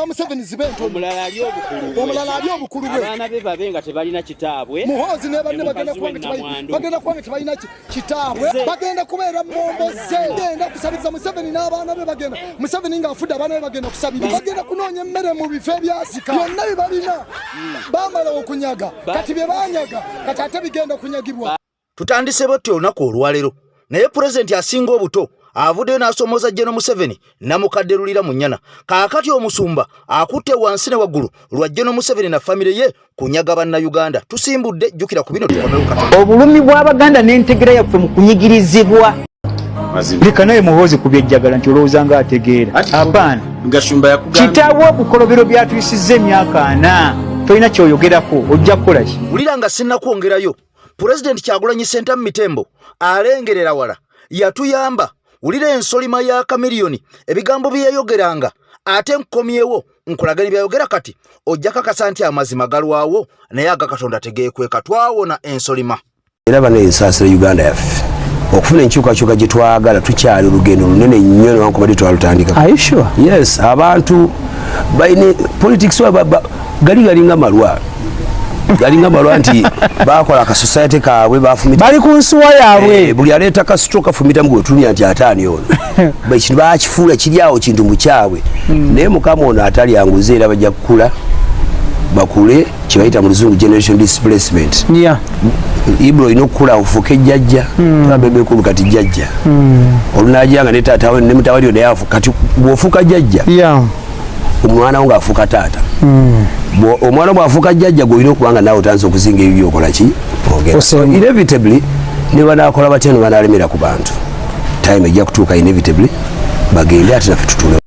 za Museveni zibento omulala ali obukulu bwe abaana be babenga tebalina kitaabwe Muhoozi ne banne bagenda kwanga tebalina kitaabwe bagenda kubeera momboze genda kusabiriza Museveni n'abaana be bagenda Museveni ng'afudde abaana be bagenda kusabiriza bagenda kunoonya emmere mu bifo ebyasika byonna bye balina baamala okunyaga kati bye baanyaga kati ate bigenda okunyagibwa. Tutandise botte olunaku olwaleero naye pulezidenti asinga obuto avuddeyo n'asomooza General Museveni namukadde lulira mu nnyana kaakati omusumba akutte wansi ne waggulu lwa General Museveni na famire ye kunyaga bannayuganda. Tusimbudde jjukira ku bino tukomewo katono. Obulumi bw'Abaganda n'entegera yaffe mu kunyigirizibwa leka naye Muhoozi ku byejjagala nti olowooza nga ategeera abaana kitaawe obukolobero byatuyisizza emyaka 4 tolina kyoyogerako ojja kukola ki? Wulira nga sinnakwongerayo Pulezidenti Kyagulanyi Ssentamu Mitembo alengerera wala yatuyamba. Wulira ensolima ya kamiliyoni ebigambo bye yayogeranga ate nkomyewo nkulagani byayogera kati ojja kakasa nti amazima galwawo naye agakatonda tegeekweka twawona ensolima. Era bano ensaasira Uganda yaffe okufuna enkyukakyuka gye twagala tukyali olugendo lunene nnyo newankubadde twalutandika. Are you sure? Yes, abantu baine politics galinga malwa galinga malwa nti bakola ka society kaabwe bafumita bali ku nsuwa yaabwe buli aleeta ka stroke afumita mu tunia nti ataani ono bakintu bakifuula kiryawo kintu mu kyabwe naye mukama ono atali yanguze era bajja kukula bakule kibayita mu luzungu generation displacement. Ibro inokula ufuke jjajja babebe ku kati jjajja olunajanga ne taata ne mutawali ono yafu kati bwofuka jjajja omwana nga afuka taata omwana bwafuka jjajja goyino kubanga nawe otanze okuzinga ebyo okola ki so inevitably ne banakola batya ne banalemera ku bantu time ejja kutuuka inevitably bagende ate naffe tutule.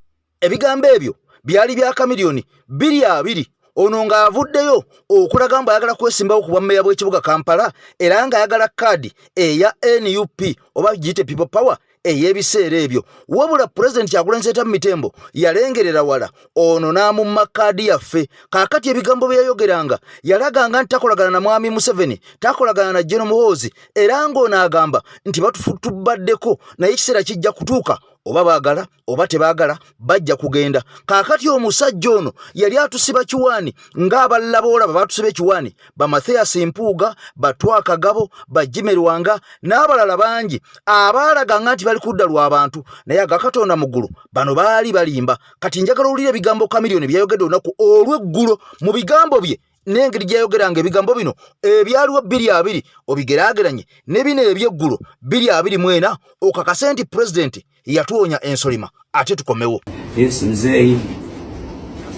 Ebigambo ebyo byali bya kamiliyoni 2 ono nga avuddeyo okulaga mbu ayagala kwesimbawo ku bwammeeya bw'ekibuga Kampala era nga ayagala kaadi eya NUP oba giyite People Power ey'ebiseera ebyo. Wabula Pulezidenti Kyagulanyi Ssentamu Mitembo yalengerera wala ono n'amumma kaadi yaffe kaakati ebigambo bye yayogeranga yalaganga nti takolagana na mwami Museveni takolagana na General Muhoozi era ng'ono agamba nti batubaddeko naye ekiseera kijja kutuuka oba baagala oba tebaagala bajja kugenda. Kaakati omusajja ono yali atusiba kiwaani ng'abalala boolaba batusiba ekiwaani ba Mathias Mpuuga Batwaka Gabo ba Jimmy Lwanga n'abalala bangi abaalaganga nti bali kudda lw'abantu naye agakatonda mu ggulu bano baali balimba. Kati njagala owulira ebigambo kamiliyoni byayogedde olunaku olw'eggulo mu bigambo bye n'engeri gyayogeranga ebigambo bino ebyaliwo 2 obigeraageranye ne bino eby'eggulo 2 okakase nti pulezidenti yatuwonya ensolima ate tukomewo. Yes, mzee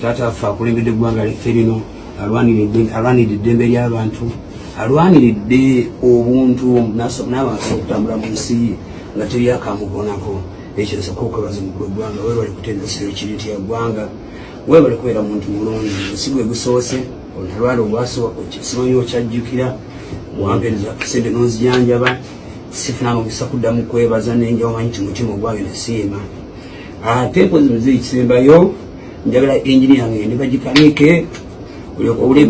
tata afa kulembedde eggwanga lyaffe lino alwaniridde eddembe ly'abantu alwaniridde obuntu n'abantu okutambula mu nsi nga teryakamubonako ekyo nsokokwebaza omukulu gwanga webali kutendesera ekiriti ya ggwanga webali kubeera muntu mulungi ensi gwe gusoose olutalwala obwasooka simanyi okyajjukira wampeereza sente n'onzijanjaba sifunanga omukisa kuddamu kwebaza nenja omanyi nti mutima ogwayo nesiima ate mpozi muzeyi kisembayo njagala engini yange ndi bagikanike olyoka owula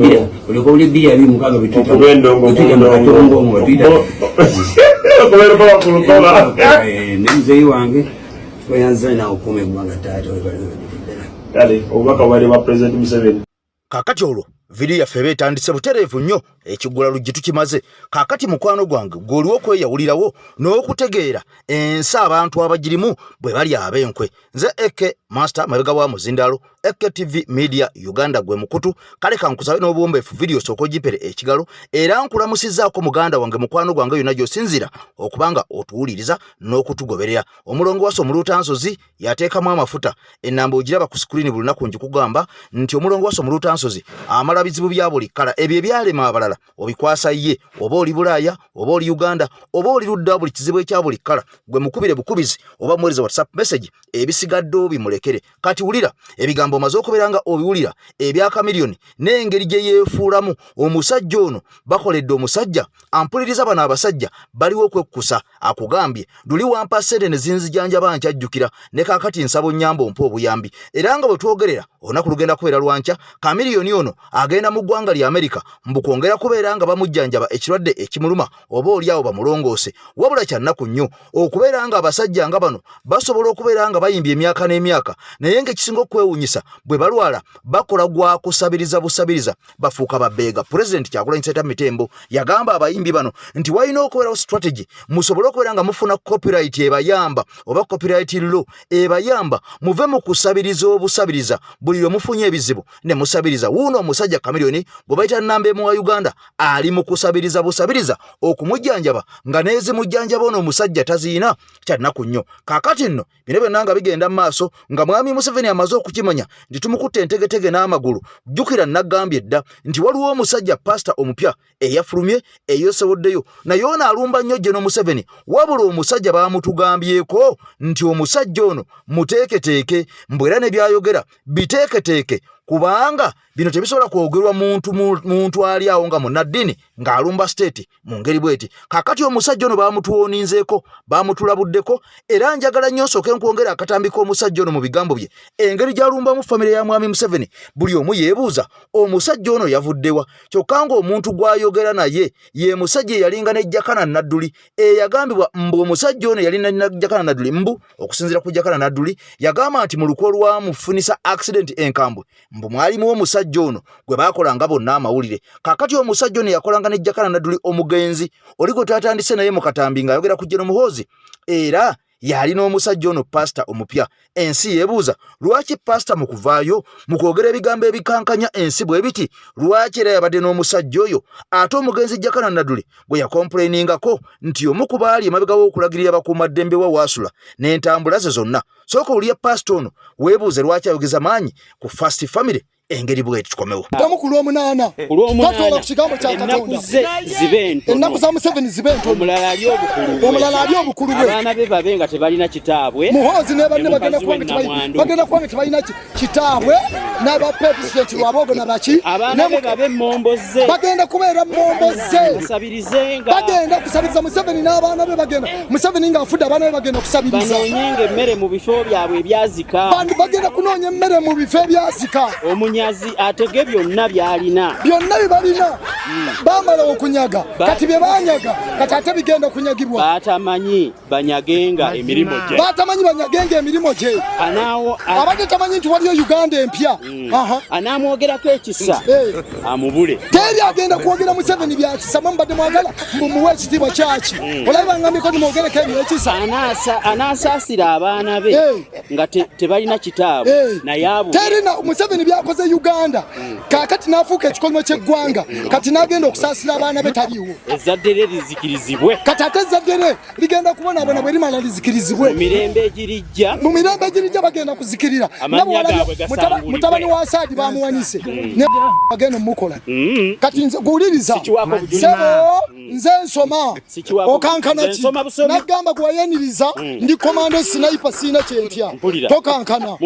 ebbiri abiri mukaaga betuyita mu katongo omwo betuyita ne muzeyi wange tweyanza nawe okuuma eggwanga taata webali obubaka bwali bwa Pulezidenti Museveni. Kaakati olwo vidiyo yaffe beetandise butereevu nnyo ekiggula luggi tukimaze. Kaakati mukwano gwange gw'oliwo okweyawulirawo n'okutegeera ensi abantu abagirimu bwe bali ab'enkwe. Nze Eke Master mabega wa Muzindalo Eke TV Media Uganda gwe mukutu kale kankusabe n'obuwombeefu vidiyo sooka ogipere ekigalo era nkulamusizzaako muganda wange mukwano gwange yonna gy'osinzira okubanga otuwuliriza n'okutugoberera. Omulongo wasse Omuluutansozi yateekamu amafuta ennamba ogiraba ku screen buli lunaku njikugamba nti omulongo wasse Omuluutansozi amala bizibu bya buli kala ebyo ebyalema abalala obikwasa ye oba oli Bulaaya oba oli Uganda oba oli ludda buli kizibu ekya buli kala gwe mukubire bukubizi oba muwuliriza WhatsApp message ebisigadde obimulekere. Kati wulira ebigambo maze okubeeranga obiwulira ebya kamiliyoni n'engeri gye yeefuulamu omusajja ono bakoledde omusajja ampuliriza bano abasajja baliwo okwekkusa akugambye luli wampa ssente ne zinzijanjaba nkyajjukira ne kaakati nsaba onnyamba ompa obuyambi era nga bwe twogerera olunaku lugenda kubeera lwanca kamiliyoni ono agenda mu ggwanga lya Amerika mbukwongera kubeera nga bamujjanjaba ekirwadde ekimuluma oba oliawo bamulongoose. Wabula kya nnaku nnyo okubeera nga abasajja nga bano basobola okubeera nga bayimbye emyaka n'emyaka naye ng'ekisinga okwewuunyisa bwe balwala bakola gwa kusabiriza busabiriza bafuuka babeega. President Kyagulanyi Ssentamu Mitembo yagamba abayimbi bano nti walina okubeerawo strategy musobole okubeera nga mufuna copyright ebayamba oba copyright law ebayamba muve mu kusabiriza obusabiriza buli lwe mufunye ebizibu ne musabiriza. Wuuno omusajja Chameleone gwe bayita nnamba emu wa Uganda ali mu kusabiriza busabiriza okumujjanjaba nga n'ezimujjanjaba ono omusajja taziina kyannaku nnyo. Kaakati nno bino byonna nga bigenda mu maaso nga mwami Museveni amaze okukimanya nti tumukutte entegetege n'amagulu. Jjukira nagambye dda nti waliwo omusajja pastor omupya eyafulumye eyosewoddeyo naye ono alumba nnyo General Museveni wabula omusajja baamutugambyeko nti omusajja ono muteeketeeke mbwera ne byayogera biteeketeeke kubanga bino tebisobola kwogerwa muntu ali awo nga munnaddiini ng'alumba state mu ngeri bweti. Kaakati omusajja ono baamutuwoninzeeko baamutulabuddeko era njagala nnyo nsooke nkwongera akatambi k'omusajja ono mu bigambo bye engeri gy'alumbamu famire ya mwami Museveni buli omu yeebuuza omusajja ono yavuddewa kyokka ng'omuntu gw'ayogera naye ye musajja eyalinga ne Jakana Nadduli eyagambibwa mbu omusajja ono yalina ne Jakana Nadduli mbu okusinziira ku Jakana Nadduli yagamba nti mu lukwe lwamufunisa accident enkambwe mbu mwalimu omusajja ono gwe baakolanga bonna amawulire. Kaakati omusajja ono yakolanga ne Jakana Nadduli omugenzi oli gwe twatandise naye mu katambi ng'ayogera ku General Muhoozi era yalina omusajja ono pastor omupya. Ensi yeebuuza lwaki pastor mu kuvaayo mu kwogera ebigambo ebikankanya ensi bwe biti lwaki era yabadde n'omusajja oyo ate omugenzi Jakana Nadduli gwe yakomplainingako nti omu ku baali emabega w'okulagirira bakuumaddembe wa Waasula n'entambula ze zonna. Sooka olya pastor ono weebuuze lwaki ayogeza maanyi ku First Family engeri bweti tukomewo. Damu ku Lwomunaana twatoola ku kigambo kya Katonda ennaku za Museveni zibe ntono omulala ali obukulu bwe abaana be babe nga tebalina kitaabwe Muhoozi ne banne bagenda kubanga tebalina kitaabwe n'aba president lwabogo nabaki abaana be babe momboze bagenda kubeera momboze basabirizenga bagenda kusabiriza Museveni n'abaana be bagenda Museveni ng'afudde abaana be bagenda kusabiriza banoonyenga emmere mu bifo byabwe ebyazika bagenda kunoonya emmere mu bifo ebyazika omunyazi atege byonna byalina byonna bibalina bamala okunyaga kati bye banyaga kati ate bigenda kunyagibwa batamanyi banyagenga emirimu gye abadde tamanyi nti waliyo Uganda empya anaamwogerako ekisa amubule teri agenda kwogera Museveni byakisa mbadde mwagala muwe ekitiibwa kyaki olaba ngambiko nimwogereko ebyekisa anaasaasira abaana be nga tebalina kitaabwe naye abule terina Museveni byakoze Uganda kaakati n'afuuka ekikolimo ky'eggwanga kati n'agenda okusaasira abaana be taliiwo ezzadde lye lizikirizibwe kati ate ezzadde lye ligenda kubonaabona bwe limala lizikirizibwe mu mirembe egirijja bagenda kuzikirira mutabani wa Saadi bamuwanise ne bagenda mukola kati nze guwuliriza sebo nze nsoma okankana ki nagamba gwayeniriza ndi komando sniper siina kyentya tokankana.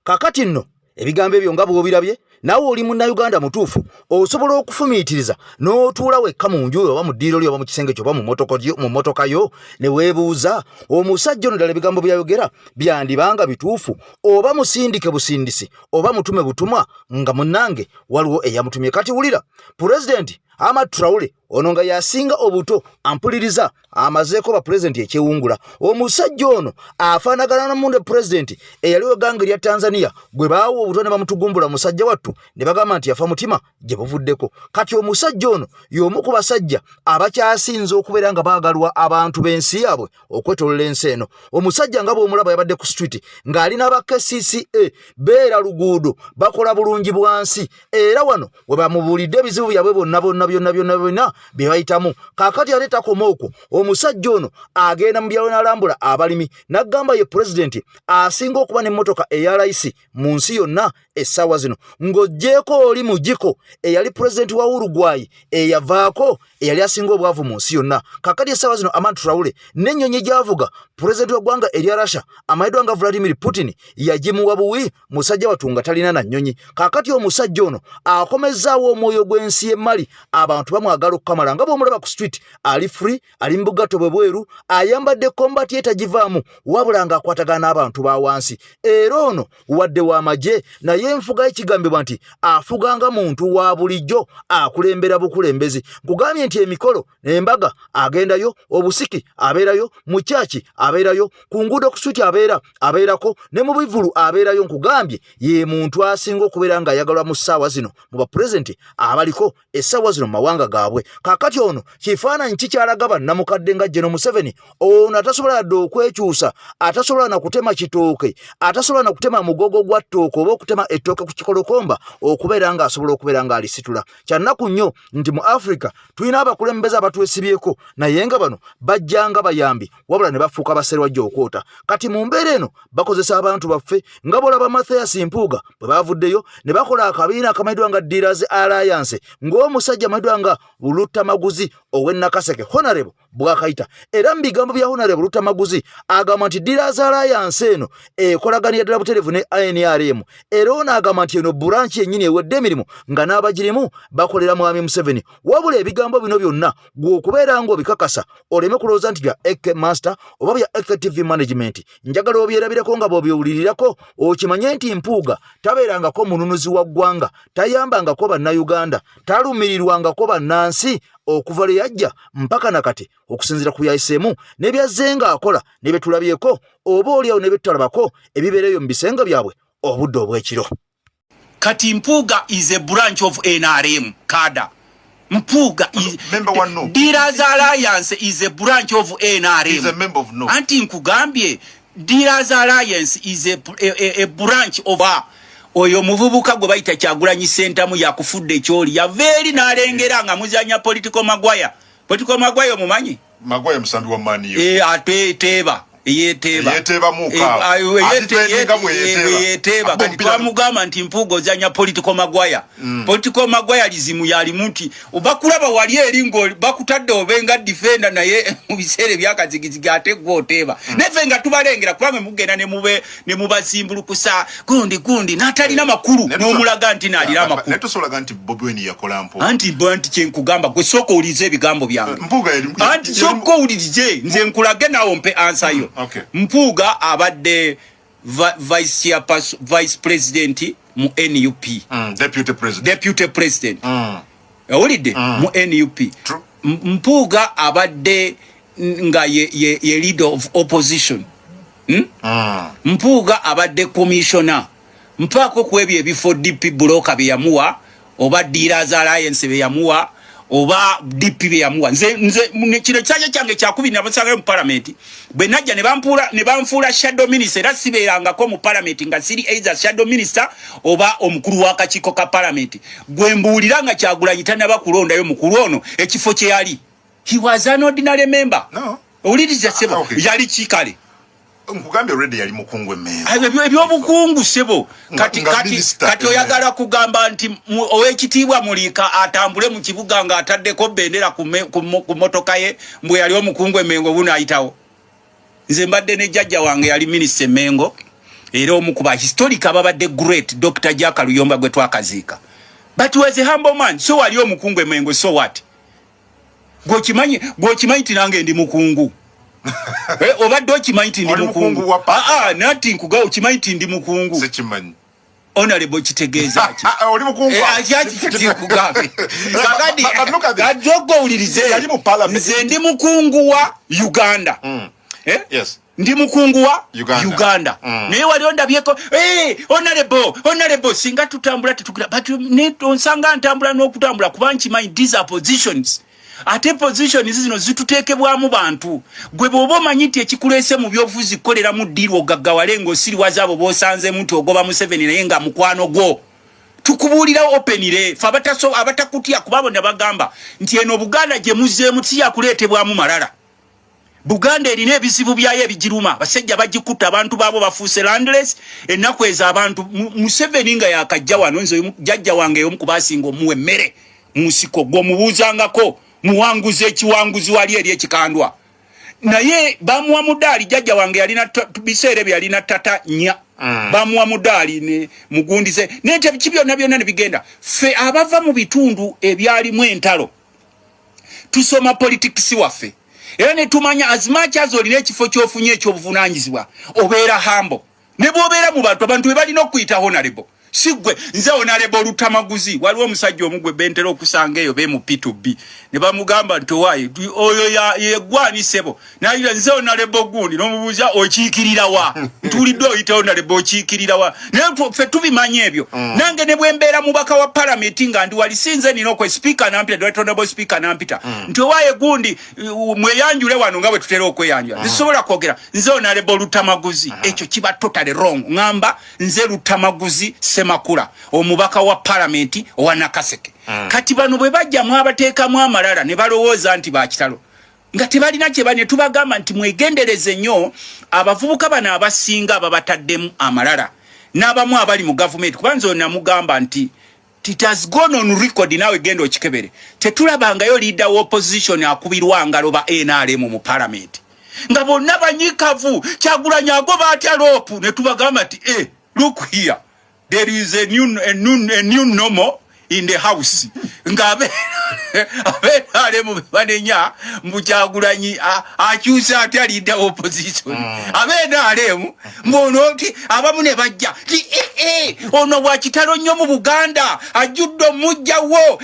Kaakati nno ebigambo ebyo nga bw'obirabye nawe oli munnayuganda mutuufu osobola okufumiitiriza n'otuula wekka mu nju oba mu ddiiro lyo oba mu kisenge kyo oba mu mmotoka yo ne weebuuza omusajja ono ddala ebigambo byayogera byandibanga bituufu oba musindike busindisi oba mutume butumwa nga munnange waliwo eyamutumye. Kati wulira pulezidenti Ahmad Traore ono nga yasinga obuto ampuliriza amazeeko ba president ekyewungula omusajja ono afaanagana n'omunde president eyaliwo gange lya Tanzania gwe baawo obuto ne bamutugumbula musajja wattu ne bagamba nti yafa mutima gye buvuddeko. Kati omusajja ono y'omu ku basajja abakyasinze okubeera nga baagalwa abantu b'ensi yaabwe okwetoolola ensi eno. Omusajja nga bw'omulaba yabadde ku street ng'alina aba KCCA beera luguudo bakola bulungi bwansi era wano we bamubuulidde ebizibu byabwe byonna bye bayitamu. Kaakati ate takoma okwo omusajja ono agenda mu byalo n'alambula abalimi n'agamba ye pulezidenti asinga okuba n'emmotoka eya layisi mu nsi yonna essaawa zino ng'oggyeko oli mugiko eyali pulezidenti wa Uruguay eyavaako eyali asinga obwavu mu nsi yonna. Kaakati essaawa zino Ahmad Traore n'ennyonyi gy'avuga pulezidenti w'eggwanga erya Russia amayiddwa nga Vladimir Putin yagimuwa buwi musajja wattu nga talina na nnyonyi. Kaakati omusajja ono akomezzaawo omwoyo gw'ensi y'emmali abantu bamwagala okukamala nga bw'omulaba ku street ali free ali mbugato bweru ayambadde combat etagivaamu wabula nga akwatagana n'abantu ba wansi era ono wadde w'amagye naye enfuga ekigambibwa nti afuganga muntu wa bulijjo akulembera bukulembezi nkugambye nti emikolo embaga agendayo obusiki abeerayo mu kyaki abeerayo ku nguudo ku street abeerako ne mu bivulu abeerayo nkugambye ye muntu asinga okubeera nga ayagalwa mu ssaawa zino mu bapulezidenti abaliko essaawa zino mu mawanga gaabwe kaakati ono kifaananyi kikyalaga bannamukadde nga General Museveni ono atasobola yadde okwekyusa atasobola na kutema kitooke atasobola na kutema mugogo gwa ttooke oba okutema ettooke ku kikolokomba okubeera nga asobola okubeera nga alisitula kyannaku nnyo nti mu Afrika tulina abakulembeze abatwesibyeko naye nga bano bajjanga bayambi wabula ne bafuuka baserwa gy'okwota kati mu mbeera eno bakozesa abantu baffe nga bolaba Mathias Mpuuga bwe bavuddeyo ne bakola akabiina akamanyiddwa nga Dealers Alliance ng'omusajja amanyiddwa nga Lutamaguzi ow'Ennakaseke Honorable bwakayita era mu bigambo bya Honorable Lutamaguzi agamba nti Dealers Alliance eno ekolaganira ddala butereevu ne NRM era ono agamba nti eno branch yennyini ewedde emirimu nga n'abagirimu bakolera mwami Museveni wabula ebigambo bino byonna gwe okubeera ng'obikakasa oleme kulowooza nti bya AK Master oba bya AK TV Management njagala obyerabireko nga bw'obyewulirirako okimanye nti Mpuuga tabeerangako mununuzi wa ggwanga tayambangako bannayuganda talumirirwangako bannansi okuva lwe yajja mpaka nakati okusinziira ku byayiseemu ne byazze ng'akola ne bye tulabyeko oba oliawo ne bye tutalabako ebibeereyo mu bisenga byabwe obudde obw'ekiro. Kati Mpuuga is a branch of NRM cadre. Mpuuga is member one no. Dealers Alliance is a branch of NRM. He is a member of no. Anti nkugambye Dealers Alliance is a branch of oyo muvubuka gwe bayita Kyagulanyi Sentamu yakufudde ekyoli yaveeri n'alengera nga muzanya political magwaya omumanyi magwaya musambi wa mani yo ate teeba yeteba muka yeteba kati twamugamba nti Mpuuga ozanya political magwaya political magwaya lizimu yali muti obakulaba wali eringo bakutadde obenga defender naye mu biseere byakazigiziga ate gwoteba neve nga tubalengera kubanga mugenda ne mubasimbulukusa gundi natalina makulu n'omulaga nti nalira makulu netosolaga nti Bobi Wine yakola mpo anti kyenkugamba gwe soko ulize ebigambo byange Mpuuga anti soko ulize nze nkulage nawo mpe answer yo. Okay. Mpuuga abadde vice president mu NUP. Deputy president. Olide mu NUP. Mpuuga abadde nga ye leader of opposition. Mpuuga abadde commissioner. Mpako kwebye ebifo DP bloka byamuwa oba Dealers Alliance byamuwa oba DP byamuwa nze kino kyange kyakubiri nabasanga mu parliament bwe najja ne bamfuula shadow minister era sibeerangako mu parliament nga siri either shadow minister oba omukulu w'akakiiko ka parliament gwe mbuulira nga Kyagulanyi tanaba kulondayo mukulu ono ekifo kye yali he was an ordinary member owuliriza sebo yali kikale nkugambe already yali mukungu emmeembo ebyobukungu sebo kati oyagala kugamba nti owekitiibwa Mulika atambule mu kibuga nga ataddeko bendera ku motoka ye mbwe yali omukungu emmengo buno ayitawo nze mbadde ne jjajja wange yali minister Mengo era omukuba historic ababadde great Dr. Jaka Luyomba gwe twakaziika but was a humble man so wali omukungu emmengo so what gwokimanyi tinange ndi mukungu obadde okimanyi ndi mukungu nati nkugawo okimanyi ndi mukungu sekimanyi honorable kitegeeza ki oli mukungu kugambe gajogowulirize nze ndi mukungu wa Uganda yes ndi mukungu wa Uganda naye wali ondabyeko honorable singa tutambula tetukira but onsanga ntambula n'okutambula kuba nkimanyi these are positions ate position zino zituteekebwamu bantu gwe bwoba omanyi nti ekikuleese mu byobufuzi kukolera mu ddiiro ogaggawale ng'osiriwaza abo b'osanzeemu nti ogoba Museveni naye nga mukwano gwo tukubuulira openire fe abatakutya kuba bonna bagamba nti eno Buganda gye muzzeemu tiyakuleetebwamu malala Buganda erina ebizibu byayo ebigiruma basajja bagikutta abantu baabo bafuuse landless ennaku ezo abantu Museveni nga yakajja wano nze jjajja wange omu kubaasinga omuwa emmere mu nsiko gw'omubuuzangako muwanguzi ekiwanguzi wali eri ekikandwa naye bamuwa mudaali jjajja wange yalina biseere bye yalina tata nya bamuwa mudaali ne mugundize nente byonna byonna ne bigenda fe abava mu bitundu ebyalimu entalo tusoma politics waffe era ne tumanya as much as olina ekifo ky'ofunye eky'obuvunaanyizibwa obeera hambo ne bw'obeera mu bantu be balina okuyita honorable sigwe nze honorable Lutamaguzi waliwo omusajja omugwe bentera okusanga eyo be mu P2B ne bamugamba nti owaye oyo yegwanisebo nalira nze honorable gundi n'omubuuza okiikirira wa ntulidde oyita honorable okiikirira wa naye ffe tubimanya ebyo nange ne bwe mbeera mubaka wa parliament nga ndi wali sinze nina okwe speaker nampita direct honorable speaker nampita nti owaye gundi mweyanjule wano nga bwe tutera okweyanjula zisobola kwogera nze honorable Lutamaguzi ekyo kiba totally wrong ngamba nze Lutamaguzi Semakula omubaka wa parliament owa Nakaseke kati bano bwe bajja mwabateekamu amalala ne balowooza nti bakitalo nga tebalina kye bane tubagamba nti mwegendereze nnyo abavubuka bano abasinga ababataddemu amalala n'abamu abali mu government kubanza ona mugamba nti it has gone on record nawe gendo okikebere tetulabangayo leader wa opposition akubirwa ngalo ba NRM mu parliament nga bonna banyikavu Kyagulanyi agoba atya rope ne tubagamba nti look here there is a new normal in the house ngabe abetale banenya mu Kyagulanyi akyusa atya leader opposition abetale mbono nti abamu ne bajja ti ono bwa kitalo nnyo mu Buganda ajuddo mujjawo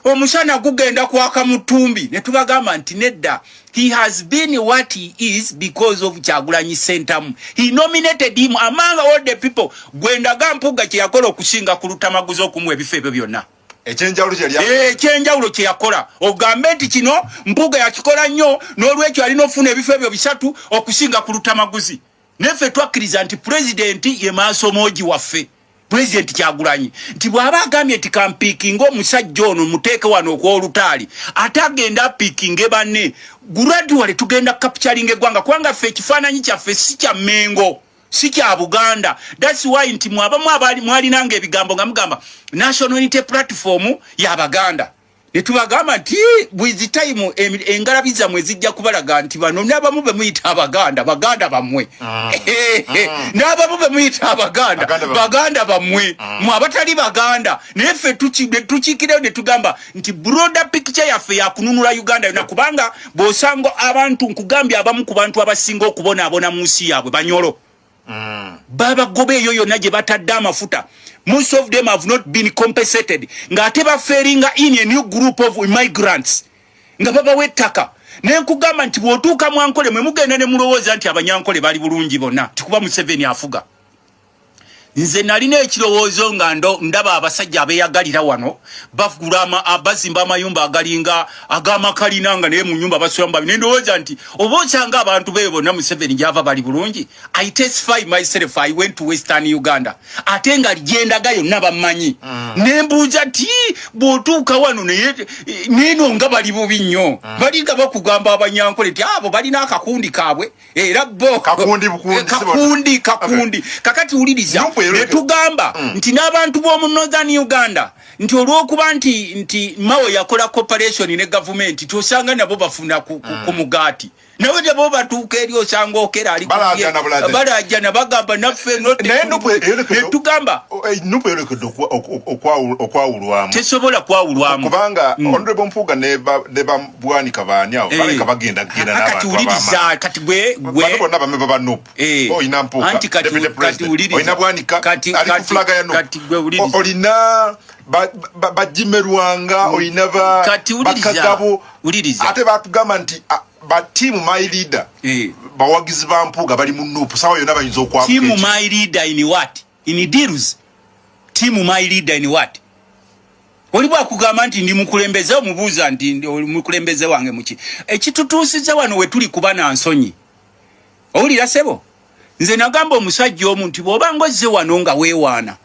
omusana gugenda kwaka mutumbi ne tubagamba nti nedda. He has been what he is because of Kyagulanyi Sentamu. He nominated him among all the people. Gwenda Gampuga kye yakola okusinga ku Lutamaguzi okumwe ebifeebyo byonna. Ekyenjawulo kye yakola. Ogambe nti kino Mpuga yakikola nnyo n'olwekyo alina ofuna ebifeebyo bisatu okusinga ku Lutamaguzi. Neffe twakkiriza nti president ye maaso moogi waffe. President Kyagulanyi nti bw'aba agambye nti kampiikinga omusajja ono muteeke wano okw'olutaali ate agenda piikinge banne gradually tugenda capturing eggwanga kubanga ffe ekifaananyi kyaffe si kya Mengo si kya Buganda. That's why nti mwabamu abali mwalinanga ebigambo nga mugamba National Unity Platform y'Abaganda ne tubagamba nti with time engalabiza mwezijja kubalaga nti bano n'abamu be muyita Abaganda Baganda bamwe n'abamu be muyita Abaganda Baganda bamwe mu abatali Baganda neffe tukikireyo ne tugamba nti broader picture yaffe yakununula Uganda yonna kubanga bw'osanga abantu nkugambye abamu ku bantu abasinga okubonaabona mu nsi yaabwe banyolo baba gobe eyo yonna gye batadde amafuta. Most of them have not been compensated. Nga ate baferinga in a new group of migrants. Nga baba wettaka. Ne nkugamba nti bw'otuuka Mwankole mwe mugenda ne mulowooza nti Abanyankole bali bulungi bonna. Tikuba Museveni afuga. Nze nalina ekirowoozo nga ndaba abasajja abeeyagalira wano bafugula abazimba amayumba agalinga ag'amakalina nga naye mu nyumba basomba ne ndowooza nti oba osanga abantu beeyo bonna Museveni gy'ava bali bulungi. I testify myself, I went to Western Uganda ate nga ligendaga yonna bammanyi ne mbuuza ti bw'otuuka wano neeno nga bali bubi nnyo balinga bakugamba Abanyankole ti abo balina akakundi kaabwe era bo kakundi kakati wuliriza ne tugamba nti n'abantu b'omu Northern Uganda nti olw'okuba nti Mao yakola cooperation ne government tosanga nabo bafuna ku mugaati nawe nabo batuuka eri osanga okera ali balajana bagamba naffe ne tugamba nupo yerekedde okwawulwamu tesobola kwawulwamu kubanga Honorable Mpuga ne bamubwanika baani awo baleka bagenda n'abantu kati gwe bonna bameba ba nupo oyina Mpuga deputy president oyina bwanika ali ku flaga ya nupo olina bajimerwanga oyina bakagabo ate batugamba nti ba team my leader bawagizi ba Mpuga bali mu nupu sawa yona bayinza okwa team my leader in what in deals team my leader in what oli bwa kugamba nti ndi mukulembeze omubuuza nti mukulembeze wange muki ekitutuusiza wano we tuli kuba na nsonyi owulira sebo nze nagamba omusajja omuntu bw'oba ngozze wano nga weewaana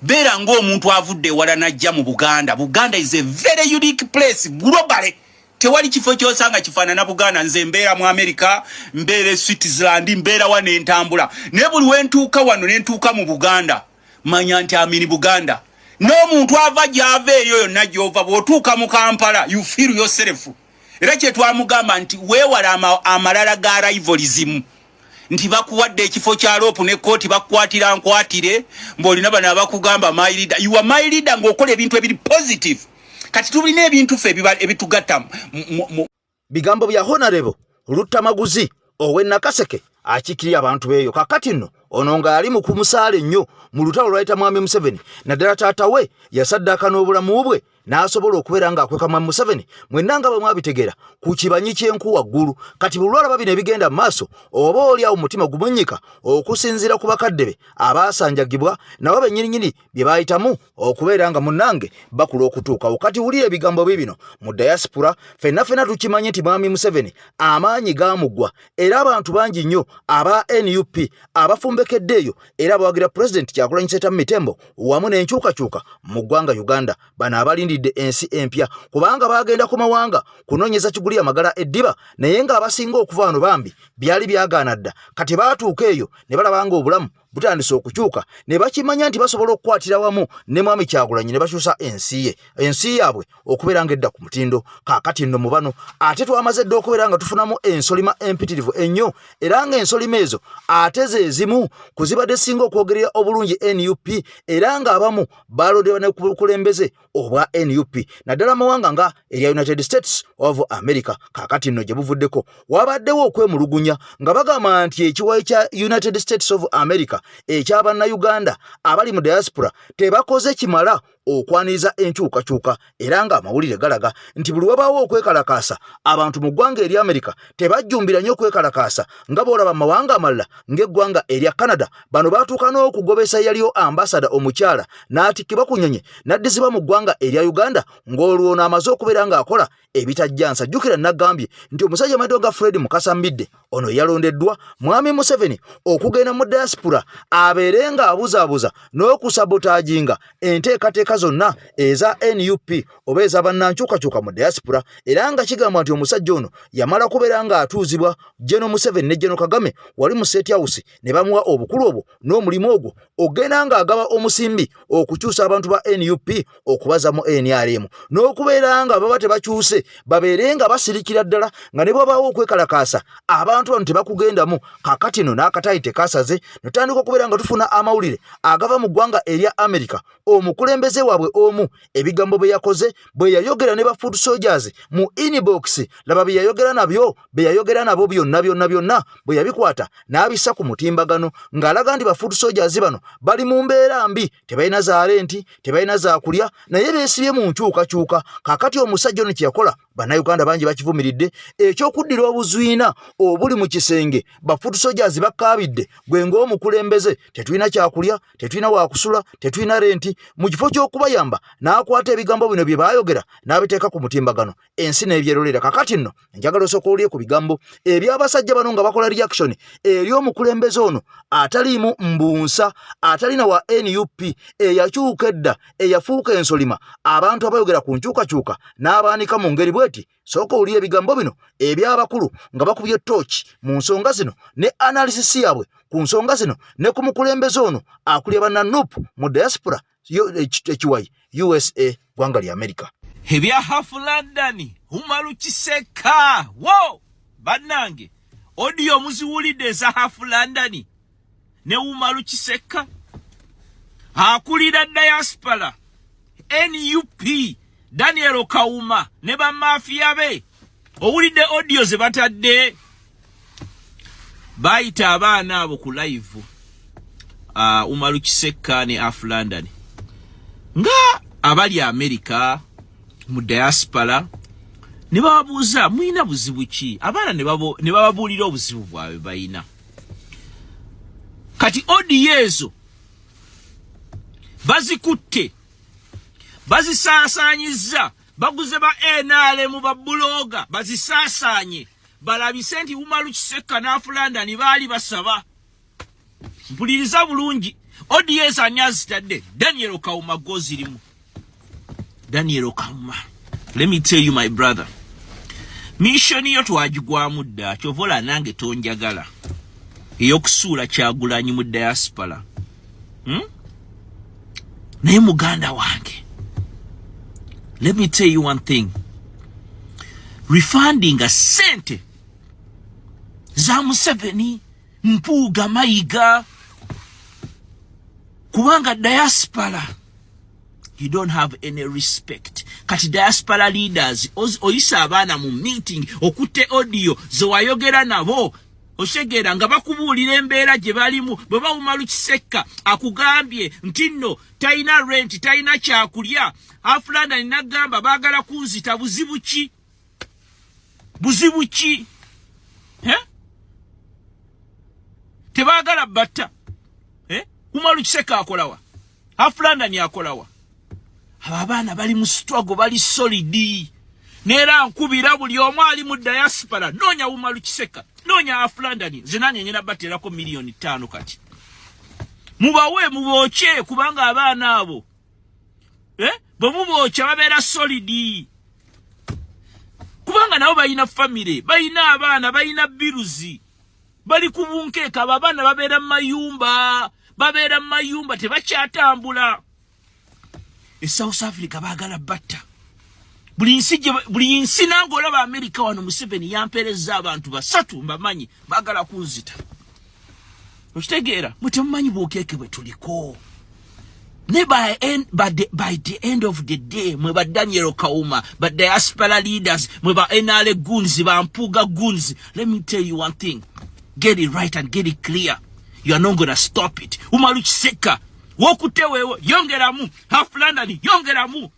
beera ng'omuntu avudde wala najja mu Buganda is a very unique place globally. Tewali kifo kyosanga kifaanana Buganda. Nze mbeera mu America, mbeera Switzerland, mbeera wano entambula. Ne buli wentuuka wano ne ntuuka mu Buganda manya nti amini Buganda. N'omuntu ava gy'ava eyo yonna gy'ova bw'otuuka mu Kampala you feel yourself era kye twamugamba nti weewala amalala ga rivalryism nti bakuwadde ekifo kya rope ne kooti bakukwatira nkwatire mbolina bana abakugamba my leader you are my leader ng'okola ebintu ebiri positive kati tulina ebintu ffe ebitugatta bigambo bya Honorable Lutamaguzi ow'Nakaseke akikirya abantu beeyo kakati nno ono nga ali mu kumusaala ennyo mu lutalo lwayita Mwami Museveni naddala taata we yasaddaaka n'obulamu bwe n'asobola okubeera ng'akweka Mwami Museveni mwenna nga bwe mwabitegeera ku kibanyi ky'enku waggulu kati bulwala bino ebigenda mu maaso oba oli awo mutima gumunnyika okusinziira ku bakadde be abaasanjagibwa nabo bennyininyini bye baayitamu okubeera nga munnange bakula okutuukawo kati wulira ebigambo bino mu diaspora ffenna tukimanye nti Mwami Museveni amaanyi gaamuggwa era abantu bangi nnyo aba NUP abafumbekeddeeyo era bawagira President Kyagulanyi Ssentamu Mitembo wamu n'enkyukakyuka mu ggwanga Uganda bano abalindidde ensi empya kubanga bagenda ku mawanga kunoonyeza Kiguli amagala eddiba naye ng'abasinga okuva wano bambi byali byagaana dda kati baatuuka eyo ne balabanga obulamu butandise okukyuka ne bakimanya nti basobola okukwatira wamu ne Mwami Kyagulanyi ne bakyusa ensi yaabwe okubeera ng'edda ku mutindo kaakati nno mu bano ate twamaze dda okubeera nga tufunamu ensolima empitirivu ennyo era ng'ensolima ezo ate ze ezimu kuzibadde singa okwogerera obulungi NUP era ng'abamu balondewa ne kulembeze obwa NUP naddala amawanga nga erya United States of America kaakati nno gye buvuddeko wabaddewo okwemulugunya nga bagamba nti ekiwayi kya United States of America eky'Abannayuganda abali mu diaspora tebakoze kimala okwaniriza enkyukakyuka era nga amawulire galaga nti buli wabaawo okwekalakaasa abantu mu ggwanga eri Amerika tebajjumbira nnyo okwekalakaasa nga boolaba mawanga amalala ng'eggwanga erya Canada bano baatuuka n'okugobesa yaliyo ambasada omukyala n'atikkibwa ku nnyonyi n'addizibwa mu ggwanga erya Uganda ng'olwo n'amaze okubeera ng'akola ebitajjansa jjukira nagambye nti omusajja amanyiddwa nga Fred Mukasa Mbidde ono yalondeddwa Mwami Museveni okugenda mu diaspora abeere ng'abuzaabuza n'okusabotaaginga enteekateeka zonna eza NUP oba ez'abannankyukakyuka mu diaspora era nga kigamba nti omusajja ono yamala kubeera ng'atuuzibwa General Museveni ne General Kagame wali mu State House ne bamuwa obukulu obwo n'omulimu ogwo ogenda ng'agaba omusimbi okukyusa abantu ba NUP okubaza mu NRM n'okubeera nga baba tebakyuse babeere nga basirikira ddala nga ne bwabaawo okwekalakaasa abantu bano tebakugendamu kakati no n'akatayi tekasaze notandika okubeera nga tufuna amawulire agava mu ggwanga erya Amerika omukulembeze waabwe omu ebigambo bye yakoze bwe yayogera ne ba food soldiers mu inbox laba bye yayogera nabo byonna bwe yabikwata n'abissa ku mutimbagano ng'alaga nti ba food soldiers bano bali mu mbeera mbi tebalina za renti tebalina za kulya naye beesibye mu nkyukakyuka kakati omusajja ono kye yakola bannayuganda bangi bakivumiridde ekyokuddira obuzwina obuli mu kisenge ba food soldiers bakkaabidde gwe ng'omukulembeze tetulina kyakulya tetulina wakusula tetulina renti mu kifo ky'okubayamba n'akwata ebigambo bino bye baayogera n'abiteeka ku mutimbagano ensi n'ebyerolera kakati nno njagala osooka olye ku bigambo eby'abasajja bano nga bakola reaction eri omukulembeze ono ataliimu mbunsa atalina wa NUP eyakyuka edda eyafuuka ensolima abantu abayogera ku nkyukakyuka n'abaanika mu ngeri bweti sooka olye ebigambo bino eby'abakulu nga bakubye torch mu nsonga zino ne analysis yaabwe ku nsonga zino ne ku mukulembeze ono akulya bannanupu mu diaspora ekiwayi USA ggwanga lya Amerika ebya hafu London Umaru Kiseka wo bannange audio muziwulidde za hafu London ne Umaru Kiseka akulira diaspora NUP Daniel Kauma ne ba mafia be owulidde audio ze batadde bayita abaana abo ku live Umaru Kiseka ne hafu London nga abali Amerika mu diaspora ne babuuza mwina buzibu ki abaana ne bababuulira obuzibu bwabwe bayina kati odiezo bazikutte bazisaasaanyiza baguze ba NRM ba buloga bazisaasaanye balabise nti Umaru Kiseka ne hafu London baali basaba mpuliriza bulungi odiezo anyazitadde Daniel Kauma gozirimu Daniel Kauma. Let me tell you my brother. Mission yo twagigwamu dda kyovola nange tonjagala. Eyokusuula Kyagulanyi mu diaspora. Naye muganda wange. Let me tell you one thing. refunding sente za Museveni, Mpuuga, Mayiga, kubanga diaspora, you don't have any respect. Kati diaspora leaders oyisa abaana mu meeting okutte audio ze wayogera nabo oshegera nga bakubuulira embeera gye balimu bwe bawuma Lukisekka akugambye nti nno talina rent, talina kyakulya, afulanda ninagamba baagala kunzita buzibu ki? Buzibu ki? Tebaagala batta. Wuma Lukisekka akolawa? Afulanda ni akolawa? Abaana bali mu struggle, bali solidi. Nera nkubira buli omu ali mu diaspora. Noonya Wuma Lukisekka, noonya Afulandani. Zenanye nyina baterako milioni 5 kati. Mubawe muboche kubanga abaana abo. Bwe muboche babeera solidi. Kubanga nabo bayina family, bayina abaana, bayina biruzi. Bali kubunkeeka abaana babeera mayumba. Babeera mayumba tebakyatambula. South Africa baagala batta. Buli nsi nange olaba Amerika wano Museveni yampereza abantu 3 mbamanyi baagala kunzita. Okitegeera mutemumanyi bwokeeke bwe tuliko. Ne by the end of the day mwe ba Daniel Kauma, ba diaspora leaders, mwe ba NRA goons, ba Mpuuga goons. Let me tell you one thing. Get it right and get it clear. You are not going to stop it. Wuma Lukisekka wokutewewo yongeramu, Afulandani yongeramu.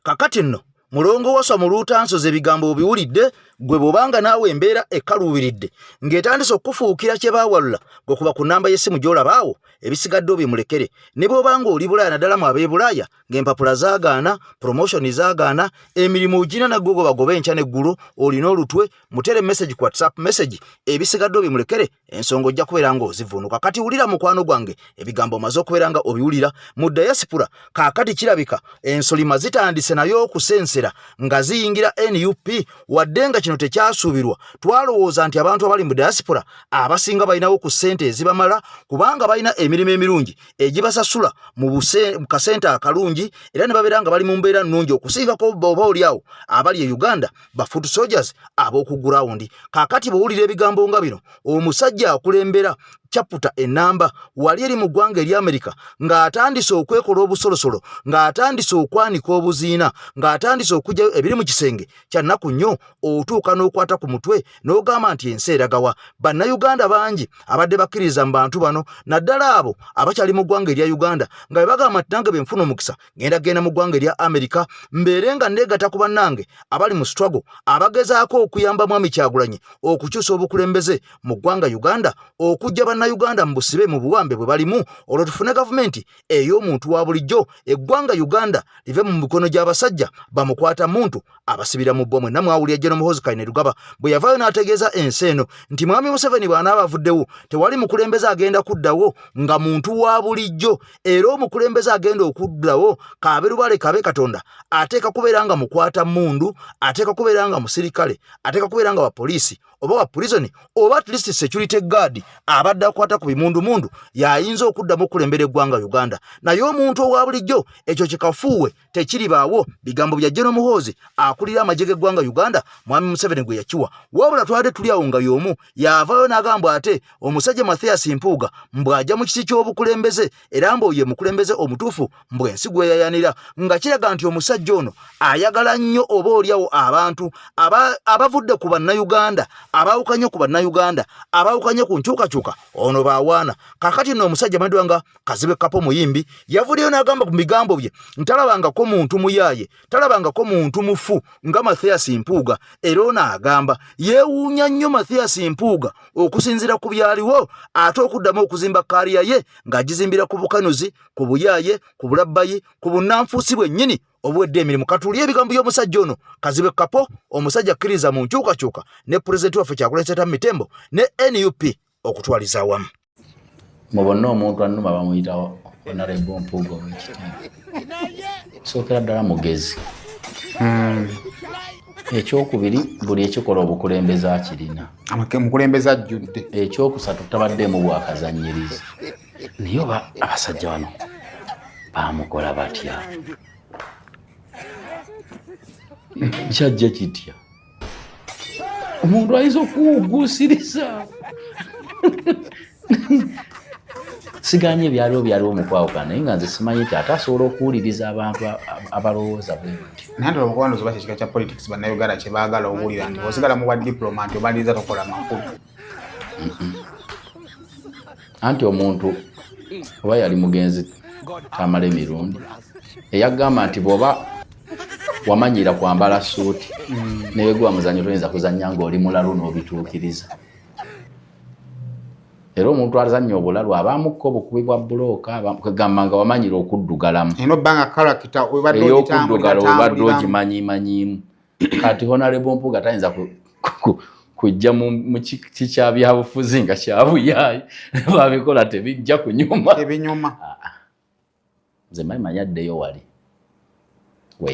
Kakati nno mulongo wasa mu Luutansozi ebigambo obiwulidde, gwe bobanga naawe embeera ekaluubiridde ng'etandise okufuukira kye baawalula gwe ku namba y'essimu gy'olabaawo ebisigadde obimulekere. Ne bw'obanga oli Bulaaya naddala mu ab'e Bulaaya ng'empapula zaagaana, promotion zaagaana, emirimu ugina nagwo gobagoba enkya n'eggulu, olina olutwe, mutere message ku WhatsApp message, ebisigadde obimulekere, ensonga ojja kubeera ng'ozivuunuka. Kati wulira mukwano gwange ebigambo omaze okubeera nga obiwulira mu diaspora. Kaakati kirabika ensolima zitandise nayo okusensera nga ziyingira NUP wadde nga kino tekyasuubirwa. Twalowooza nti abantu abali mu diaspora abasinga balinawo ku ssente ezibamala kubanga balina emirimu emirungi egibasasula mu kasente akalungi era ne babeera nga bali mu mbeera nnungi okusiibako oba oliawo abali e Uganda ba foot soldiers ab'okugulawundi. Kaakati bw'owulira ebigambo nga bino, omusajja akulembera chaputa enamba wali eri mu ggwanga eri Amerika ng'atandise okwekola obusolosolo, ng'atandise okwanika obuziina, ng'atandise okujja ebiri mu kisenge kya nnaku nnyo, otuuka n'okwata ku mutwe n'ogamba nti ensi eragawa. Bannayuganda bangi abadde bakkiriza mu bantu bano, naddala abo abakyali mu ggwanga erya Uganda nga bwe bagamba nti nange benfuna omukisa genda mu ggwanga erya Amerika mbeere nga nneegatta ku bannange abali mu struggle abagezaako okuyamba Mwami Kyagulanyi okukyusa obukulembeze mu ggwanga Uganda, okujja Uganda mbusibe mu buwambe bwe balimu, olwo tufune gavumenti ey'omuntu wa bulijjo, eggwanga Uganda live mu mikono gy'abasajja bamukwata muntu abasibira mu bwomwe. Namwawulira General Muhoozi Kainerugaba bwe yavaayo n'ategeeza ensi eno nti Mwami Museveni bw'anaaba avuddewo tewali mukulembeze agenda kuddawo nga muntu wa bulijjo, era omukulembeze agenda okuddawo kaaberubale kabe Katonda ateeka kubeera nga mukwata mundu, ateeka kubeera nga musirikale, ateeka kubeera nga wa poliisi oba wa prison oba at least security guard abadde akwata ku bimundu yayinza okuddamu okulembera eggwanga Uganda. Naye omuntu owa bulijjo ekyo kikafuuwe tekiribaawo. Bigambo bya General Muhoozi akulira amagye g'eggwanga Uganda Mwami Museveni gwe yakiwa. Wabula twade tuli awo nga y'omu yavaayo n'agamba ate omusajja Mathias Mpuuga mbw'ajja mu kiti ky'obukulembeze era mbu ye mukulembeze omutuufu mbwe ensi gwe yayanira, nga kiraga nti omusajja ono ayagala nnyo oba oliawo abantu abavudde ku bannayuganda, abaawukanye ku bannayuganda, abaawukanye ku nkyukakyuka, ono baawaana. Kaakati nno omusajja Mwendwanga Kazibe Kapo Muyimbi yavuddeyo n'agamba ku bigambo bye ntalabangako muntu muyaaye, talabangako muntu mufu nga Mathias Mpuuga, era ono agamba yeewuunya nnyo Mathias Mpuuga okusinziira ku byaliwo ate okuddamu okuzimba kaaliya ye ng'agizimbira ku bukanuzi, ku buyaaye, ku bulabbayi, ku bunnanfuusi bwennyini obwedde emirimu. Katuulye ebigambo by'omusajja ono Kazibe Kapo, omusajja akkiriza mu nkyukakyuka ne pulezidenti waffe Kyagulanyi Ssentamu Mitembo ne NUP okutwaliza awamu. Mu bonna omuntu annuma bamuyita Honorable Mpuuga ow'ekitiibwa. Sookera ddala mugezi. Ekyokubiri buli ekikola obukulembeze akirina. Omukulembeze ajjudde. Ekyokusatu tabaddemu bwakazannyiriza. Naye oba abasajja bano baamukola batya? Kyajja kitya omuntu ayinza okuwugusiriza siganye byaliwo omukwawukana naye nga nze simanyi nti ate asobola okuwuliriza abantu abalowooza bwe bati nandi olwokubanza oba kyekika kya politics bannayuganda kye baagala okuwulira nti osigala mu bwa diploma nti obaliriza tokola makulu anti omuntu oba yali mugenzi tamala emirundi eyagamba nti bw'oba wamanyira kwambala suuti naye gwe wamuzanyo toyinza kuzannya ng'oli mulalu n'obituukiriza era omuntu azannya obulalu abamukko obukubi bwa bulooka kwegamba nga wamanyira okuddugalamu eno bbanga karakita okuddugala obadde ogimanyimanyimu kati Honorable Mpuuga tayinza kujja mu kikya byabufuzi nga kyabuyaayi babikola tebijja kunyuma nze manyi addeyo wali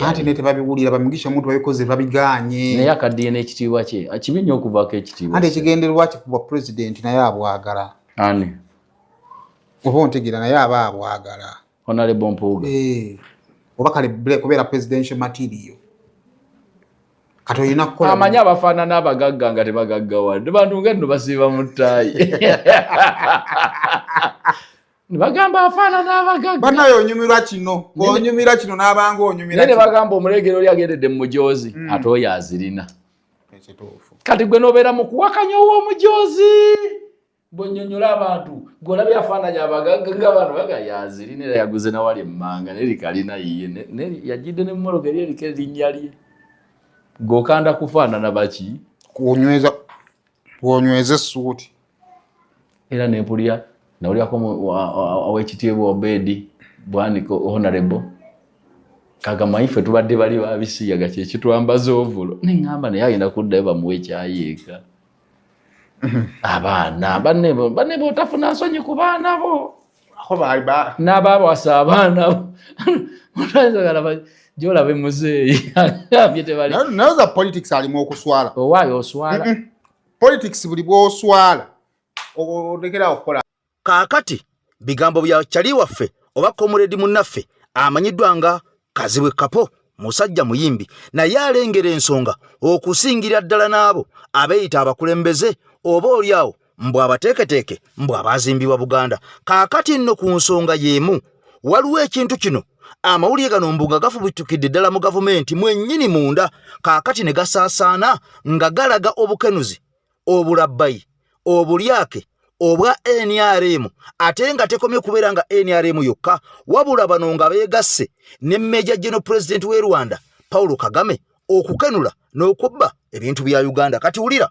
ati ne tebabiwulira bamugisha omuntu babikoze babiganye naye akaddiye n'ekitiibwa kye akibinya okuvaako ekitiibwa ate ekigendererwa kye kuba president naye abwagala ani oba ontegeera naye aba abwagala Honorable Mpuuga oba kale kubeera presidential material kati olina kukola amanyi abafaanana abagagga nga tebagaggawadde bantu nga nno basiiba mu ttaayi nibagamba afaanana abagagga bannaye onyumirwa kino ng'onyumira kino n'abanga onyumira ne bagamba omulegero oli agendedde mu mujoozi ate oyo azirina kati gwe n'obeera mu kuwakanya ow'omujoozi bw'onnyonnyola abantu gweolabye afaananya abagagga ng'abantu baga yazirina era yaguze nawali emmanga nerikalina yiye yajjidde ne mumologa eri eriko erinnya lye g'okanda kufaanana baki kuonyweza essuuti era nempulya nawulyako ow'ekitiibwa Obedi Bwaniko Honorable kagamba ife tubadde bali babisiyaga kye kitwambaza ovulo neŋŋamba naye agenda kuddayo bamuwe ekyayeeka abaana banne botafuna nsonyi ku baana bo n'abaabwasa abaana bo otayinzagala gyolabe muzeeyi abye tebali naye za politics alimu okuswala owaayo oswala politics buli bw'oswala olekerawo okukola kaakati bigambo bya kyali waffe oba komuledi munnaffe amanyiddwa nga Kazibwe Kapo musajja muyimbi naye alengera ensonga okusingira ddala n'abo abeeyita abakulembeze oba oliawo mbw abateeketeeke mbw abaazimbibwa Buganda kaakati nno ku nsonga y'emu waliwo ekintu kino amawulire gano mbuga gafubitukidde ddala mu gavumenti mwennyini munda kaakati ne gasaasaana nga galaga obukenuzi obulabbayi obulyake obwa NRM ate nga tekomye kubeera nga NRM yokka wabula bano nga beegasse ne Major General President w'e Rwanda Paul Kagame okukenula n'okubba ebintu bya Uganda kati wulira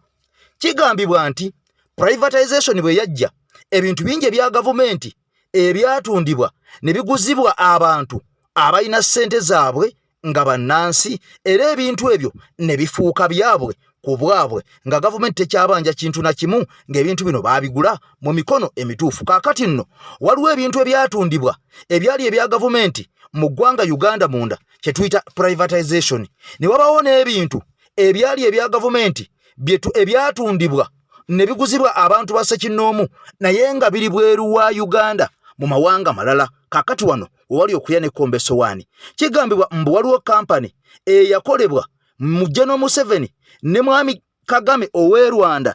kigambibwa nti privatization bwe yajja ebintu bingi ebya gavumenti ebyatundibwa ne biguzibwa abantu abalina ssente zaabwe nga bannansi era ebintu ebyo ne bifuuka byabwe ku bwabwe nga gavumenti tekyabanja kintu na kimu ng'ebintu bino baabigula mu mikono emituufu kaakati nno waliwo ebintu ebyatundibwa ebyali ebya gavumenti mu ggwanga Uganda munda kye tuyita privatization ne wabawo n'ebintu ebyali ebya gavumenti ebyatundibwa ne biguzibwa abantu ba ssekinnoomu naye nga biri bweru wa Uganda mu mawanga malala kaakati wano wali okulya ne Kombe Sowaani kigambibwa mbu waliwo kampani eyakolebwa mu General Museveni ne Mwami Kagame ow'e Rwanda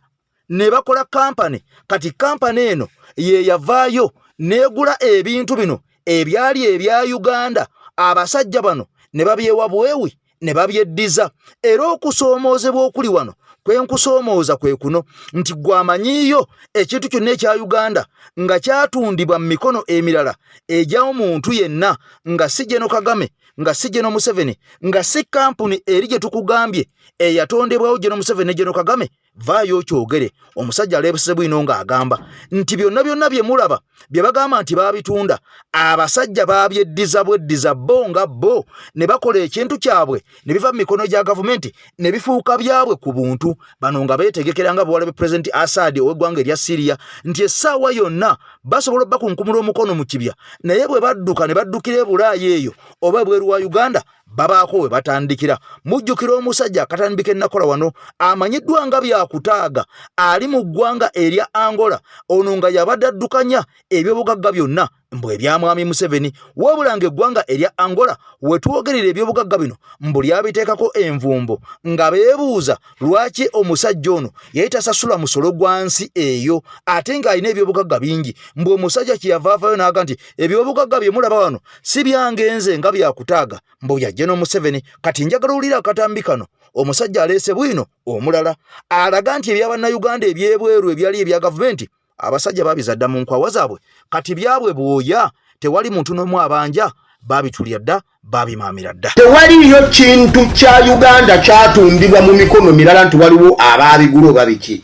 ne bakola kampani kati kampani eno ye yavaayo neegula ebintu bino ebyali ebya Uganda abasajja bano ne babyewa bwewi ne babyeddiza era okusoomoozebwa okuli wano kwenkusoomooza kwe kuno nti gwamanyiiyo ekintu kyonna ekya Uganda nga kyatundibwa mu mikono emirala egy'omuntu yenna nga si General Kagame nga si General Museveni nga si kampuni eri gye tukugambye eyatondebwawo General Museveni ne General Kagame vaayo kyogere omusajja aleebese bwino ng'agamba nti byonna bye mulaba bye bagamba nti baabitunda abasajja baabyeddiza bweddiza bo nga bo ne bakola ekintu kyabwe ne biva mu mikono gya gavumenti ne bifuuka byabwe ku buntu bano nga beetegekera nga bwalabe President Assad ow'eggwanga erya Syria nti essaawa yonna basobola bakunkumula omukono mu kibya naye bwe badduka ne baddukira e Bulaaya eyo oba ebweru wa Uganda babaako we batandikira mujjukira omusajja akatandika ennakola wano amanyiddwa nga byakutaaga ali mu ggwanga erya Angola ono nga yabadde addukanya ebyobugagga byonna mbwe bya mwami Museveni wabulanga eggwanga erya Angola wetwogerera ebyobugagga bino mbu lyabiteekako envumbo nga beebuuza lwaki omusajja ono yayita sasula musolo gwansi eyo ate ng'alina ebyobugagga bingi mbwe omusajja kyeyavaavayo n'aga nti ebyobugagga bye mulaba wano si byangenze nga byakutaaga mbu yajja n'Omuseveni kati njagala owulira akatambi kano omusajja aleese bwino omulala alaga nti ebyabannayuganda ebyebweru ebyali ebya gavumenti abasajja babizadda mu nkwawa zaabwe kati byabwe bwoya tewali muntu n'omu abanja babitulya dda babimamira dda tewaliyo kintu kya Uganda kyatundibwa mu mikono mirala nti waliwo abaabigula oba biki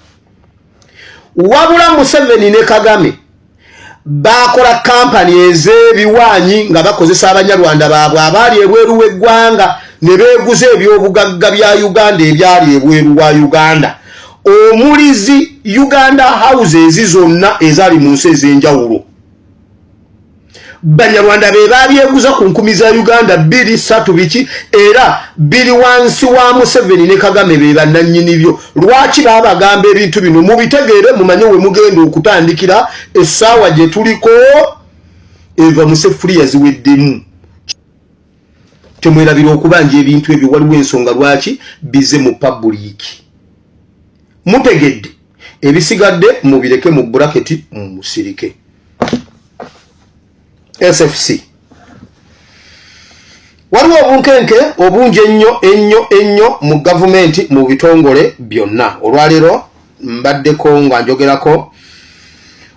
wabula Museveni ne Kagame bakola kampani ez'ebiwaanyi nga bakozesa abanyarwanda baabwe abaali ebweru w'eggwanga ne beeguza ebyobugagga bya Uganda ebyali ebweru wa Uganda omulizi Uganda houses zonna ezali mu nsi ez'enjawulo banyarwanda be babyeguza ku nkumi za Uganda 2-3 biki era biri wansi wa Museveni ne Kagame be bannannyini byo lwaki babagamba ebintu bino mubitegeere mumanye we mugenda okutandikira essaawa gye tuliko eva musefuli yaziweddemu temwerabira okubanja ebintu ebyo waliwo ensonga lwaki bize mu public mutegedde ebisigadde mubireke mu bracket musirike SFC waliwo obunkenke obungi ennyo mu gavumenti mu bitongole byonna olwaleero mbaddeko nga njogerako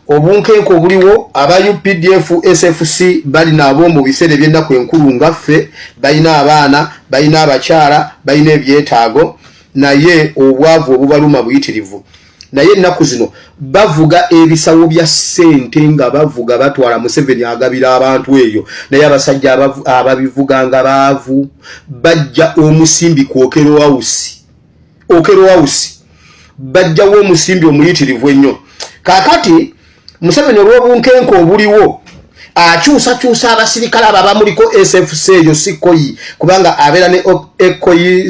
obunkenke obuliwo aba UPDF SFC bali nabo mu biseera by'ennaku enkulu ngaffe balina abaana balina abakyala balina ebyetaago naye obwavu obubaluma buyitirivu naye ennaku zino bavuga ebisawo bya ssente nga bavuga batwala Museveni agabira abantu eyo naye abasajja ababivuga nga baavu bajja omusimbi ku Okero House bajjawo omusimbi omuyitirivu ennyo kaakati Museveni olw'obunkenke obuliwo akyusa abasirikale abo abamuliko SFC eyo sikoyi kubanga abeera ne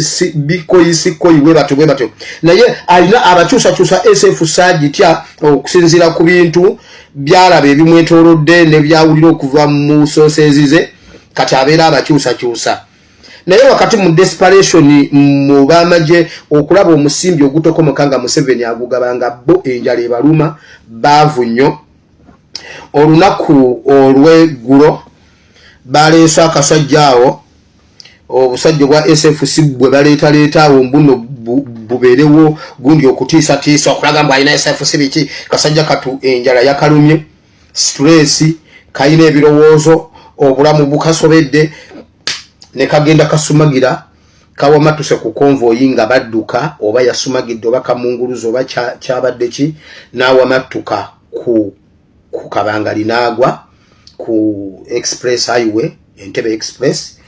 sikoyi bwe batyo naye alina abakyusa SFC agitya okusinziira ku bintu byalaba ebimwetoolodde ne byawulira okuva mu sources ze kati abeera abakyusa naye wakati mu desperation mu bamaje okulaba omusimbi ogutokomoka nga Museveni agugabanga bo enjala ebaluma baavu nnyo olunaku olw'eggulo baleesa akasajja awo obusajja bwa SFC bwe baleeta awo mbuno bubeerewo gundi okutiisa okulaga mbu alina SFC biki kasajja katu enjala yakalumye stress kayina ebirowoozo obulamu bukasobedde ne kagenda kasumagira kawamatuse ku konvoyi nga badduka oba yasumagidde oba kamunguluzo oba kyabadde ki n'awamatuka ku Kabangali naagwa ku express highway Entebbe express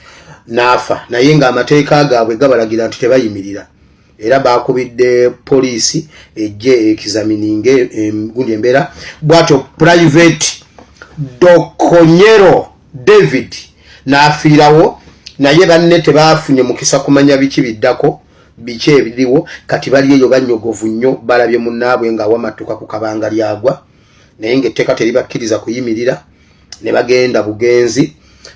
nafa naye nga amateeka gaabwe gabalagira nti tebayimirira era bakubidde poliisi ejje ekizamininge gundi embeera bwatyo private Dokonyero David n'afiirawo naye banne tebafunye mukisa kumanya biki biddako biki ebiriwo kati bali eyo banyogovu nnyo balabye munnaabwe nga wamatuka ku Kabangali agwa naye ng'etteeka teribakkiriza kuyimirira ne bagenda bugenzi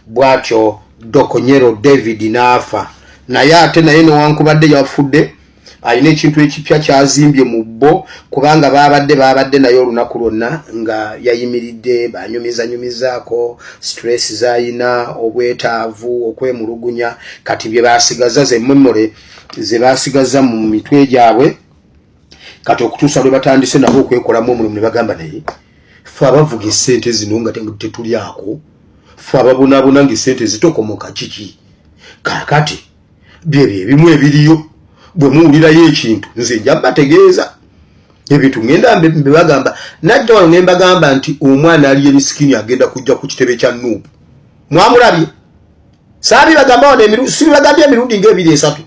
bwatyo Dokonyero David n'afa naye ate naye newankubadde yafudde alina ekintu ekipya kyazimbye mu bbo kubanga baabadde naye olunaku lwonna nga yayimiridde banyumizaako stress zayina obwetaavu okwemulugunya kati bye basigaza ze memory ze basigaza mu mitwe gyabwe kati okutuusa lwe batandise nabo okwekolamu omulimu ne bagamba naye fe abavuga essente zino nga tetulyako fe ababonaabona ng'essente zitokomoka kiki kaakati byebyo ebimu ebiriyo bwe muwulirayo ekintu nze nja mbategeeza ebintu ngenda mbebagamba najja wano ne mbagamba nti omwana ali erisikini agenda kujja ku kitebe kya Nuupu mwamulabye saabibagamba wano sibibagambye emirundi ng'ebiri esatu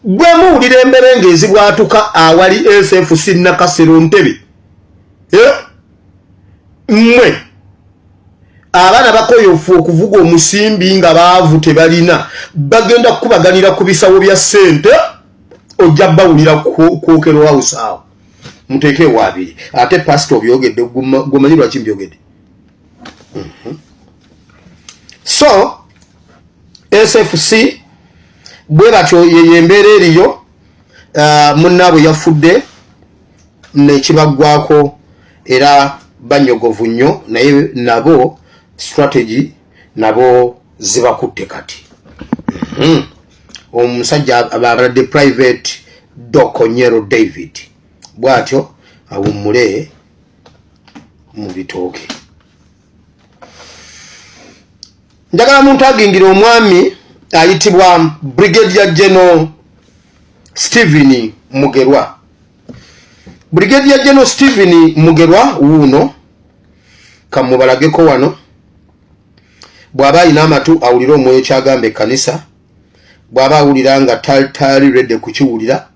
bwe muwulira embere ng'ezibwatuka awali SFC Nakasero Ntebe mmwe abaana bakoyofu okuvuga omusimbi nga baavu tebalina bagenda kukubaganira ku bisawo bya ssente ojja bawulira ku Okero House awo muteke wabiri ate pastor byogedde gomanyi lwaki byogedde so SFC bwe batyo yeyembeera eriyo munnaabwe yafudde nekibagwako era banyogovu nnyo naye nabo strategy nabo zibakutte kati omusajja abadde private Dokonyero David bwatyo awummule mu bitooke njagala muntu agingira omwami ayitibwa Brigadier General Stephen Mugerwa. Brigadier General Stephen Mugerwa wuno kamubalageko wano bwaba alina amatu awulira omwoyo kyagamba ekkanisa bwaba awulira nga tali redde kukiwulira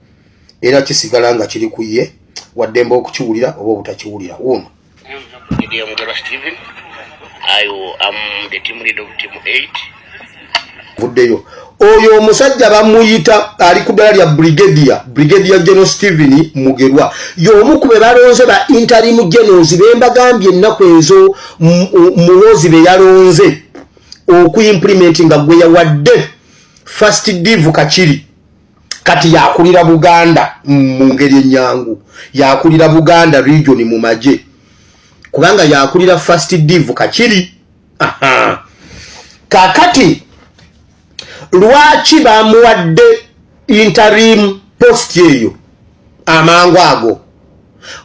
era kisigala nga kiri ku ye waddemba okukiwulira oba obutakiwulira wuno. Brigadier Mugerwa Stephen, I am the team leader of Team 8. Vuddeyo oyo omusajja bamuyita ali ku ddala lya Brigadier General Stephen Mugerwa y'omu ku be balonze ba interim generals bembagambye ennaku ezo muwozi be yalonze okuimplementinga gwe yawadde first div Kachiri kati yakulira Buganda mu ngeri ennyangu yakulira Buganda region mu maje kubanga yakulira first div Kachiri kakati lwaki bamuwadde interim post eyo amangu ago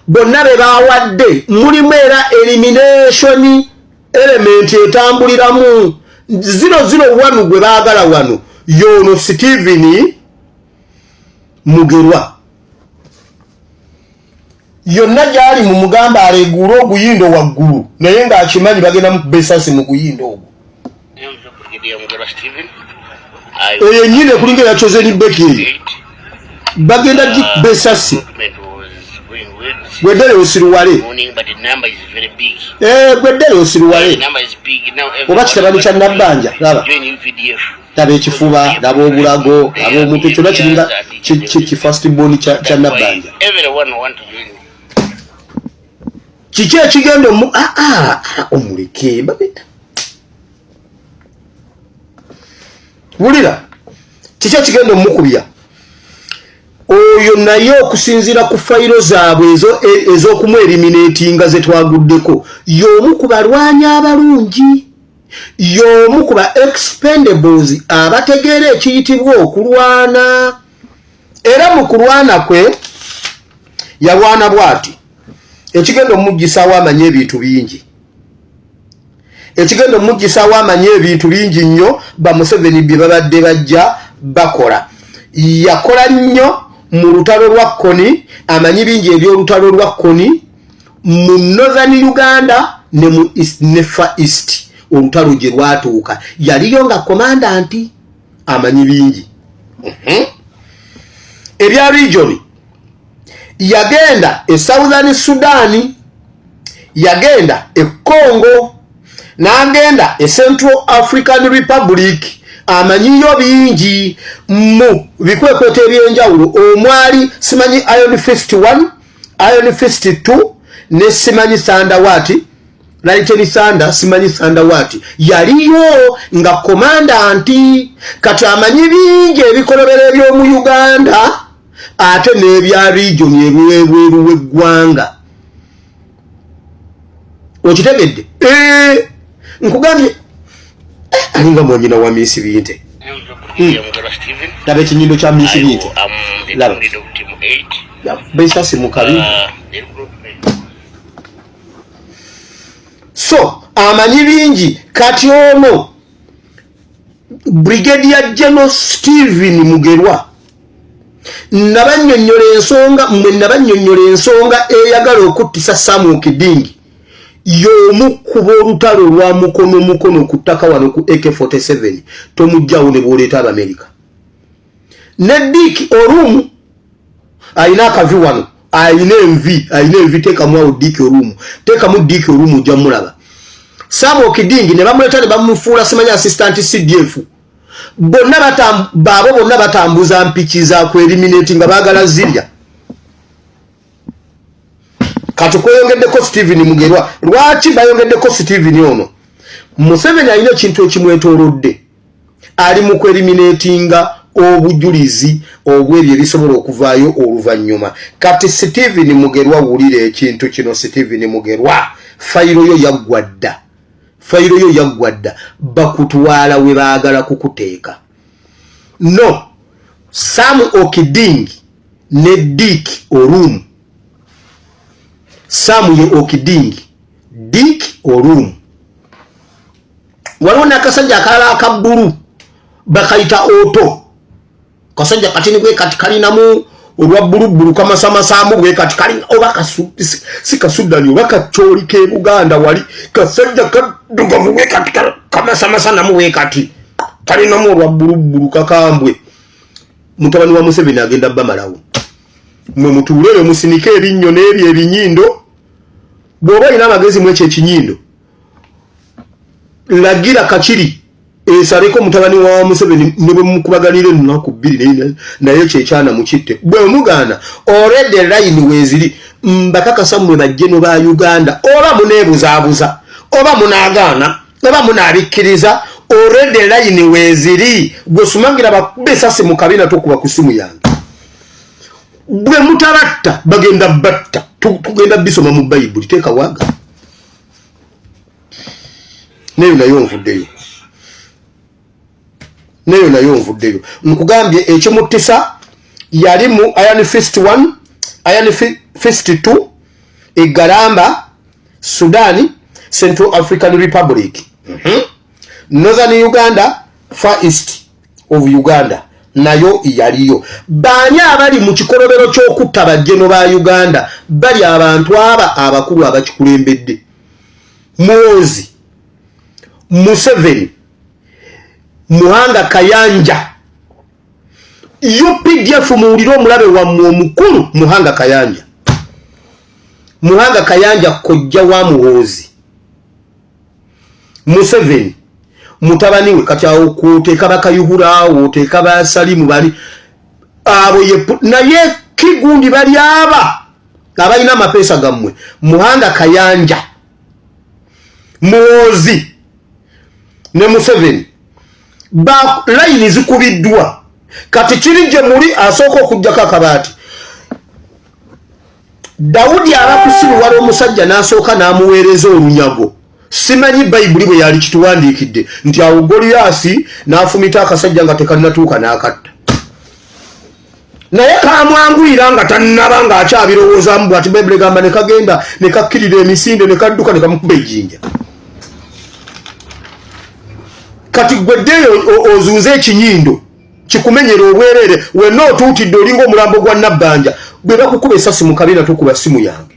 bonna be bawadde mulimu era elimination element etambuliramu 001 gwe baagala wano yono Stephen Mugerwa yonna gyali mu mugamba alegula oguyindo waggulu naye ng'akimanyi bagenda mu besasi mu guyindo ogwo eyo nyine kulinga yacoze ni beki bagenda besasi gwedele osiruwale gwedele osiruwale oba kitabani kya Nabbanja laba ekifuba laba obulago laba omuntu kyonna kiringa kifast boni kya Nabbanja kiki ekigenda omuleke babeta wulira kiki ekigenda omukubya oyo naye okusinziira ku fayiro zaabwe ez'okumweliminatinga ze twaguddeko y'omu ku balwanyi abalungi y'omu ku ba expendables abategeera ekiyitibwa okulwana era mu kulwana kwe yalwana bw'ati ekigenda omuggisaawo amanye ebintu bingi ekigenda omuggisaawo amanye ebintu bingi nnyo ba Museveni bye babadde bajja bakola yakola nnyo mu lutalo lwa Koni amanyi bingi eby'olutalo lwa Koni mu Northern Uganda ne mu Far East olutalo gye lwatuuka yaliyo nga komandanti amanyi bingi ebya region yagenda e Southern Sudan yagenda e Congo n'agenda e Central African Republic amanyiyo bingi mu bikwekweto ebyenjawulo omwali simanyi Iron Fist 1 Iron Fist 2 ne simanyi Sandawati Lightning Thunder simanyi Sandawati yaliyo nga komandanti kati amanyi bingi ebikolobero by'omu Uganda ate n'ebya region ebweru w'eggwanga okitegedde nkugambye alinga mwanyina wa Miss Binte laba ekinyindo kya Miss Binte laba besasi mukabi so amanyi bingi kati ono Brigadier General Stephen Mugerwa nabanyonnyola ensonga eyagala okuttisa Samuel Kidingi y'omu ku b'olutalo lwa mukono ku ttaka wano ku AK-47 tomujjawo ne bw'oleeta Abamerika ne Dick Orumu ayina akavi wano ayina envi teekamu awo Dick Orumu teekamu Dick Orumu ojja mulaba Samuel Kidingi ne bamuleeta ne bamufuula simanyi assistant CDF baabo bonna batambuza mpiki za ku eliminate nga baagala zirya kati kweyongeddeko Stephen Mugerwa lwaki bayongeddeko Stephen ono Museveni alina ekintu ekimwetoolodde ali mu kweliminatinga obujulizi obwebyo ebisobola okuvaayo oluvannyuma kati Stephen Mugerwa wulire ekintu kino Stephen Mugerwa fayiro yo yaggwadda bakutwala we baagala kukuteeka no Sam Okiding ne Dick Orum Sam ye Okiding Dick Orum walona kasajja akalala akabbulu bakayita oto kasajja katini gwe kati kalinamu olwa bbulu kamasamaamu gwe kati kali oba sikasudani oba kacholi ke Buganda wali kasajja kadugavu gwe kati kamasamasa namu gwe kati kalinamu olwa bbulu kakambwe mutabani wa Museveni agenda bamalawo mwe mutulere musinike erinnyo n'ebyo ebinyindo bw'oba ina amagezi mu ekyo ekinyindo lagira kakiri esaleko mutabani wa Museveni ne bwe mukubaganira ennaku 2 naye kyekyana mukitte bwe mugana already line weziri mbakakasa mwe bajjeno ba Uganda oba muneebuzaabuza oba munagaana oba munabikkiriza already line weziri gwe sumangira bakubesase mu kabina tokuba ku simu yange bwe mutaratta bagenda batta tugenda bisoma mu Bible teeka waga neyo nayo nvuddeyo nkugambye ekyo mutisa yali mu Iron Fist 1 Iron Fist 2 egaramba Sudan Central African Republic Northern Uganda Far East of Uganda nayo yaliyo bani abali mu kikolobero ky'okutta bajjeno ba Uganda bali abantu aba abakulu abakikulembedde Muhoozi Museveni Muhanga Kayanja UPDF muwulire omulabe wammwe omukulu Muhanga Kayanja kojja wa Muhoozi Museveni mutabani we kati awo kuteeka bakayuhurawo oteeka basalimu bali abo naye kigundi bali aba abalina amapeesa gammwe Muhanga Kayanja Muhoozi ne Museveni ba line zikubiddwa kati kirijje muri asooka okujjako akabaati Daudi arakusiru wali omusajja n'asooka n'amuweereza olunyago simanyi Bible bwe yali kituwandiikidde nti awo Goliaasi n'afumita akasajja nga tekanatuuka n'akatta naye kamwanguyira nga tannaba ng'akyabirowoozamu bw'ati Bible gamba ne kagenda ne kakkirira emisinde ne kadduka ne kamukuba ejjinja kati gweddeyo ozuuze ekinyindo kikumenyera obwerere wenna otuutidde olinga omulambo gwa Nabbanja bwe bakukuba essasi mu kabina tokuba simu yange